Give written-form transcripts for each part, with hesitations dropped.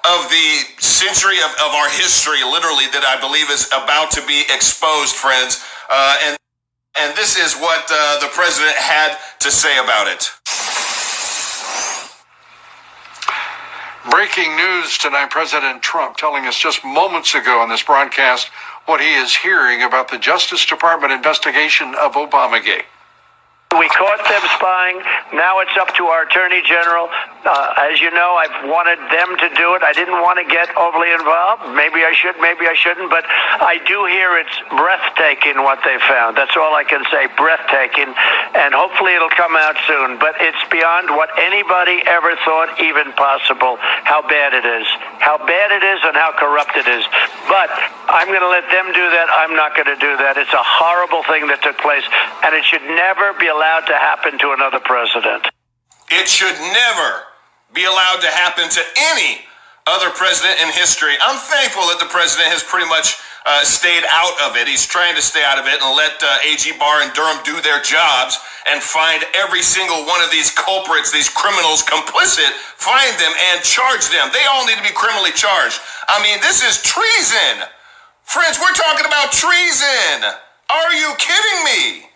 of the century of our history, literally, that I believe is about to be exposed, friends. And this is what the president had to say about it. Breaking news tonight, President Trump telling us just moments ago on this broadcast what he is hearing about the Justice Department investigation of Obamagate. We caught them spying. Now it's up to our Attorney General. As you know, I've wanted them to do it. I didn't want to get overly involved. Maybe I should, maybe I shouldn't. But I do hear it's breathtaking what they found. That's all I can say, breathtaking. And hopefully it'll come out soon. But it's beyond what anybody ever thought even possible, how bad it is. How bad it is and how corrupt it is. But I'm going to let them do that. I'm not going to do that. It's a horrible thing that took place. And it should never be allowed to happen to another president. It should never be allowed to happen to any other president in history. I'm thankful that the president has pretty much stayed out of it. He's trying to stay out of it and let AG Barr and Durham do their jobs and find every single one of these culprits, these criminals complicit, find them and charge them. They all need to be criminally charged. I mean, this is treason. Friends, we're talking about treason. Are you kidding me?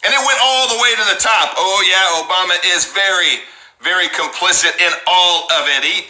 And it went all the way to the top. Oh, yeah, Obama is very, very complicit in all of it. He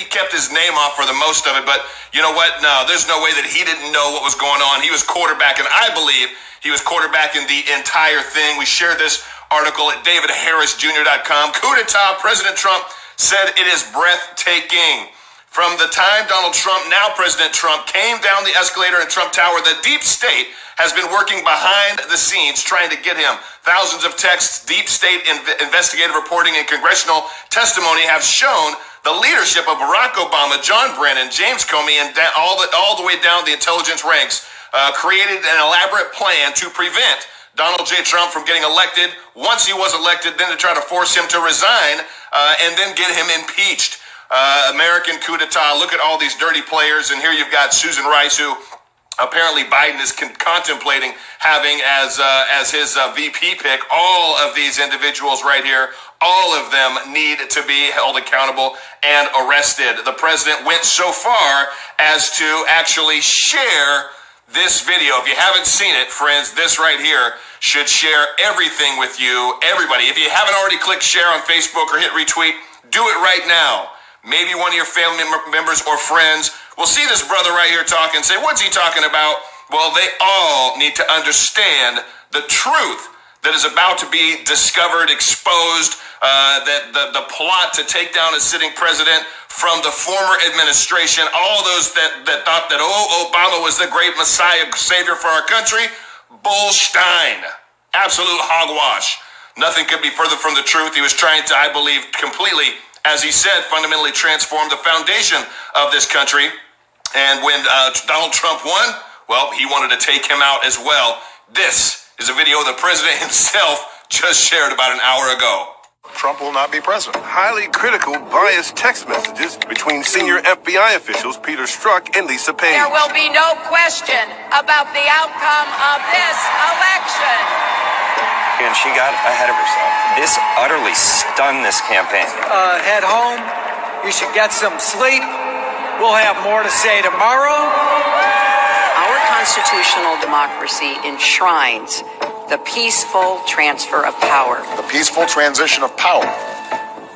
kept his name off for the most of it. But you know what? No, there's no way that he didn't know what was going on. He was quarterbacking. I believe he was quarterbacking the entire thing. We shared this article at davidharrisjr.com. Coup d'etat, President Trump said it is breathtaking. From the time Donald Trump, now President Trump, came down the escalator in Trump Tower, the deep state has been working behind the scenes trying to get him. Thousands of texts, deep state investigative reporting, and congressional testimony have shown the leadership of Barack Obama, John Brennan, James Comey, and all the way down the intelligence ranks created an elaborate plan to prevent Donald J. Trump from getting elected. Once he was elected, then to try to force him to resign and then get him impeached. American coup d'etat. Look at all these dirty players. And here you've got Susan Rice, who apparently Biden is contemplating having as his VP pick. All of these individuals right here, all of them need to be held accountable and arrested. The president went so far as to actually share this video. If you haven't seen it, friends, this right here should share everything with you, everybody. If you haven't already clicked share on Facebook or hit retweet, do it right now. Maybe one of your family members or friends will see this brother right here talking and say, what's he talking about? Well, they all need to understand the truth that is about to be discovered, exposed, that the plot to take down a sitting president from the former administration, all those that thought that, Obama was the great Messiah, savior for our country. Bullstein. Absolute hogwash. Nothing could be further from the truth. He was trying to, I believe, completely, as he said, fundamentally transform the foundation of this country. And when Donald Trump won, well, he wanted to take him out as well. This is a video the president himself just shared about an hour ago. Trump will not be president. Highly critical, biased text messages between senior FBI officials Peter Strzok and Lisa Page. There will be no question about the outcome of this election. And she got ahead of herself. This utterly stunned this campaign. Head home. You should get some sleep. We'll have more to say tomorrow. Our constitutional democracy enshrines the peaceful transfer of power. The peaceful transition of power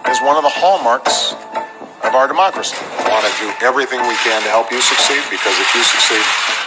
is one of the hallmarks of our democracy. We want to do everything we can to help you succeed, because if you succeed,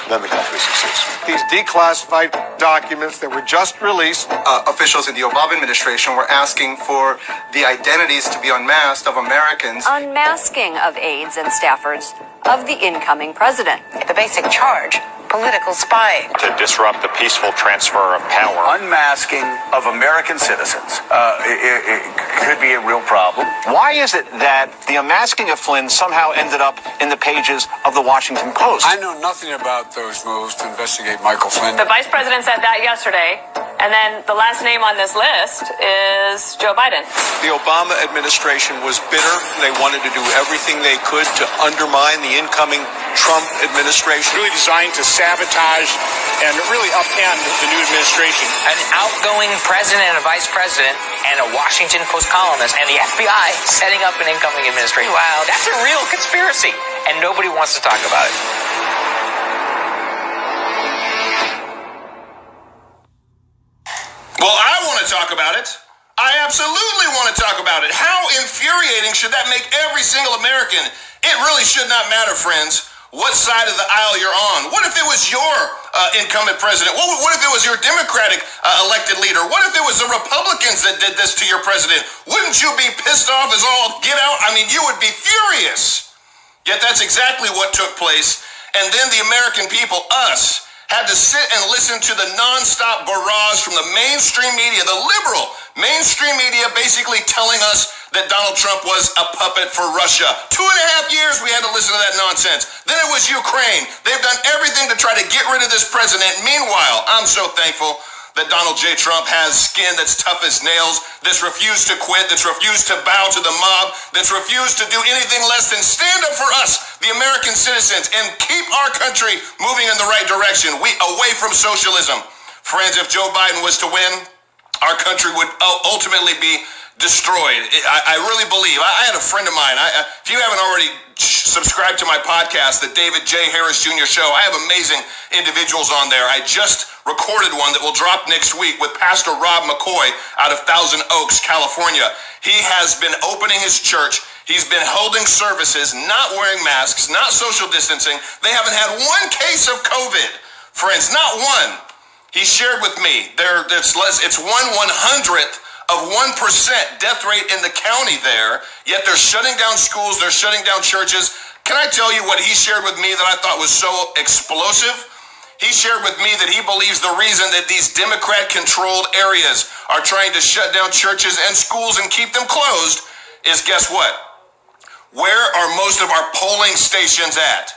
then the country succeeds. These declassified documents that were just released. Officials in the Obama administration were asking for the identities to be unmasked of Americans. Unmasking of aides and staffers of the incoming president. The basic charge, political spying. To disrupt the peaceful transfer of power. Unmasking of American citizens. It could be a real problem. Why is it that the unmasking of Flynn somehow ended up in the pages of the Washington Post? I know nothing about those moves to investigate Michael Flynn. The vice president said that yesterday, and then the last name on this list is Joe Biden. The Obama administration was bitter. They wanted to do everything they could to undermine the incoming Trump administration. Really designed to sabotage and really upend the new administration. An outgoing president and a vice president and a Washington Post columnist and the FBI setting up an incoming administration. Wow, that's a real conspiracy. and nobody wants to talk about it. Well, I want to talk about it. I absolutely want to talk about it. How infuriating should that make every single American? It really should not matter, friends, what side of the aisle you're on. What if it was your incumbent president? What if it was your Democratic elected leader? What if it was the Republicans that did this to your president? Wouldn't you be pissed off as all get out? I mean, you would be furious. Yet that's exactly what took place. And then the American people, us, had to sit and listen to the nonstop barrage from the mainstream media, the liberal mainstream media, basically telling us that Donald Trump was a puppet for Russia. 2.5 years we had to listen to that nonsense. Then it was Ukraine. They've done everything to try to get rid of this president. Meanwhile, I'm so thankful that Donald J. Trump has skin that's tough as nails, that's refused to quit, that's refused to bow to the mob, that's refused to do anything less than stand up for us, the American citizens, and keep our country moving in the right direction, away from socialism. Friends, if Joe Biden was to win, our country would ultimately be destroyed. I really believe. I had a friend of mine. If you haven't already subscribed to my podcast, the David J. Harris Jr. Show, I have amazing individuals on there. I just recorded one that will drop next week with Pastor Rob McCoy out of Thousand Oaks, California. He has been opening his church. He's been holding services, not wearing masks, not social distancing. They haven't had one case of COVID, friends, not one. He shared with me it's 1/100th of 1% death rate in the county there, yet they're shutting down schools, they're shutting down churches. Can I tell you what he shared with me that I thought was so explosive? He shared with me that he believes the reason that these Democrat-controlled areas are trying to shut down churches and schools and keep them closed is, guess what? Where are most of our polling stations at?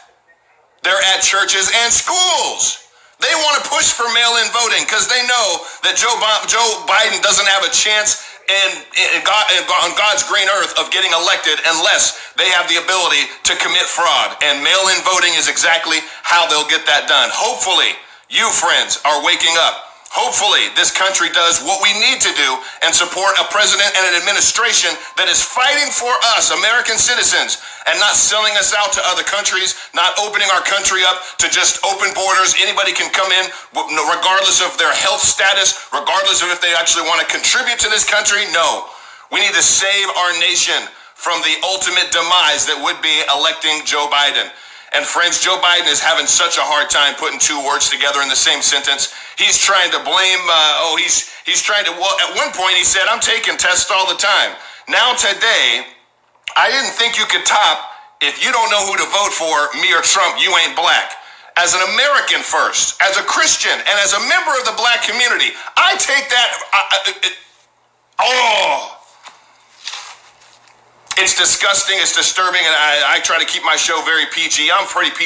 They're at churches and schools. They want to push for mail-in voting because they know that Joe Biden doesn't have a chance on God's green earth of getting elected unless they have the ability to commit fraud. And mail-in voting is exactly how they'll get that done. Hopefully, you friends are waking up. Hopefully, this country does what we need to do and support a president and an administration that is fighting for us, American citizens, and not selling us out to other countries, not opening our country up to just open borders. Anybody can come in regardless of their health status, regardless of if they actually want to contribute to this country. No, we need to save our nation from the ultimate demise that would be electing Joe Biden. And friends, Joe Biden is having such a hard time putting two words together in the same sentence. He's trying to blame, he's trying to, well, at one point he said, I'm taking tests all the time. Now today, I didn't think you could top, if you don't know who to vote for, me or Trump, you ain't black. As an American first, as a Christian, and as a member of the black community, I take that, it's disgusting, it's disturbing, and I try to keep my show very PG. I'm pretty PG.